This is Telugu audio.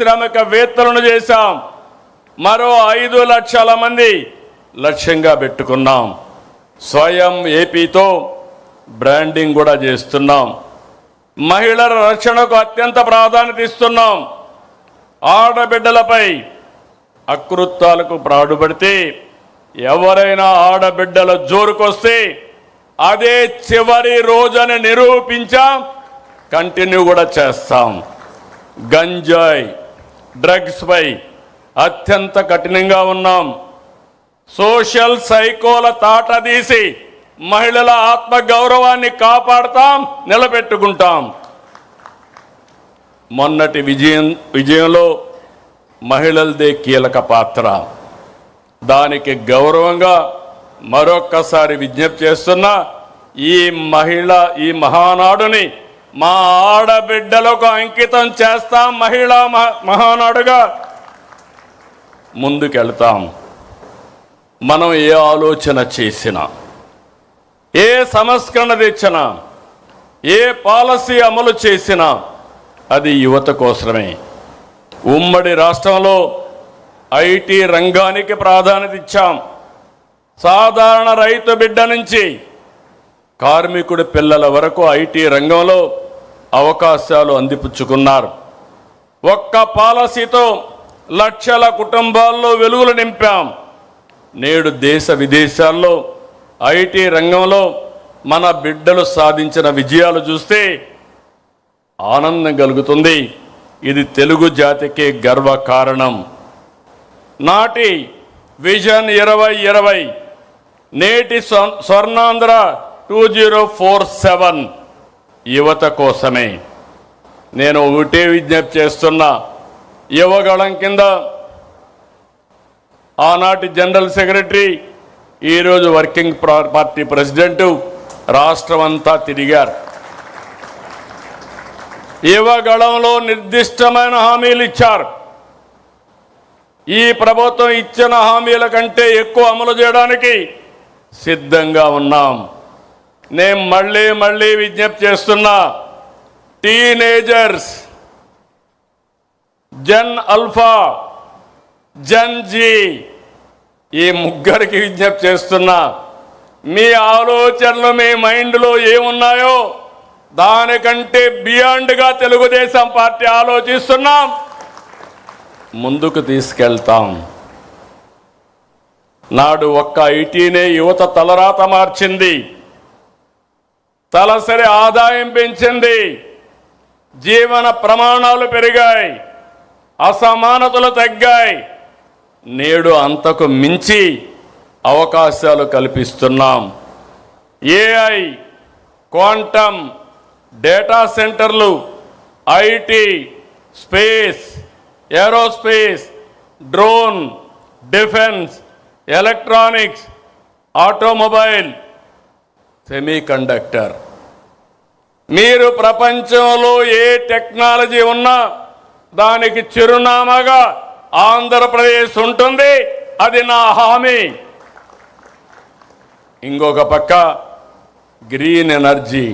పారిశ్రామికవేత్తలను చేశాం. మరో 5 లక్షల మంది లక్ష్యంగా పెట్టుకున్నాం. స్వయం ఏపీతో బ్రాండింగ్ కూడా చేస్తున్నాం. మహిళల రక్షణకు అత్యంత ప్రాధాన్యత ఇస్తున్నాం. ఆడబిడ్డలపై అకృత్యాలకు పాల్పడితే ఎవరైనా ఆడబిడ్డల జోరుకొస్తే అదే చివరి రోజుని నిరూపించాం. కంటిన్యూ కూడా చేస్తాం. గంజాయి డ్రగ్స్ పై అత్యంత కఠినంగా ఉన్నాం. సోషల్ సైకోల తాట తీసి మహిళల ఆత్మగౌరవాన్ని కాపాడుతాం, నిలబెట్టుకుంటాం. మొన్నటి విజయంలో మహిళలదే కీలక పాత్ర. దానికి గౌరవంగా మరొక్కసారి విజ్ఞప్తి చేస్తున్నా, ఈ మహానాడుని మా ఆడబిడ్డలకు అంకితం చేస్తాం. మహిళా మహానాడుగా ముందుకెళ్తాం. మనం ఏ ఆలోచన చేసినా, ఏ సంస్కరణ తెచ్చినా, ఏ పాలసీ అమలు చేసినా అది యువత కోసమే. ఉమ్మడి రాష్ట్రంలో ఐటీ రంగానికి ప్రాధాన్యత ఇచ్చాం. సాధారణ రైతు బిడ్డ నుంచి కార్మికుడి పిల్లల వరకు ఐటీ రంగంలో అవకాశాలు అందిపుచ్చుకున్నారు. ఒక్క పాలసీతో లక్షల కుటుంబాల్లో వెలుగులు నింపాం. నేడు దేశ విదేశాల్లో ఐటీ రంగంలో మన బిడ్డలు సాధించిన విజయాలు చూస్తే ఆనందం కలుగుతుంది. ఇది తెలుగు జాతికి గర్వకారణం. నాటి విజన్ 2020, నేటి స్వర్ణాంధ్ర 2047 యువత కోసమే. నేను ఒకటే విజ్ఞప్తి చేస్తున్నా, యువగళం కింద ఆనాటి జనరల్ సెక్రటరీ, ఈరోజు వర్కింగ్ పార్టీ ప్రెసిడెంట్ రాష్ట్రం అంతా తిరిగారు. యువగళంలో నిర్దిష్టమైన హామీలు ఇచ్చారు. ఈ ప్రభుత్వం ఇచ్చిన హామీల కంటే ఎక్కువ అమలు చేయడానికి సిద్ధంగా ఉన్నాం. నేను మళ్ళీ విజ్ఞప్తి చేస్తున్నా, teenagers, Gen Alpha, Gen Z, ఈ ముగ్గురికి విజ్ఞప్తి చేస్తున్నా, మీ ఆలోచనలు మీ మైండ్లో ఏమున్నాయో దానికంటే బియాండ్గా తెలుగుదేశం పార్టీ ఆలోచిస్తున్నాం, ముందుకు తీసుకెళ్తాం. నాడు ఒక్క ఐటీనే యువత తలరాత మార్చింది, తలసరి ఆదాయం పెంచింది, జీవన ప్రమాణాలు పెరిగాయి, అసమానతలు తగ్గాయి. నేడు అంతకు మించి అవకాశాలు కల్పిస్తున్నాం. ఏఐ, క్వాంటమ్, డేటా సెంటర్లు, IT, space, aerospace, drone, defence, electronics, automobile, semiconductor. మీరు ప్రపంచంలో ఏ టెక్నాలజీ ఉన్నా దానికి చిరునామాగా ఆంధ్రప్రదేశ్ ఉంటుంది. అది నా హామీ. ఇంకొక పక్క గ్రీన్ ఎనర్జీ,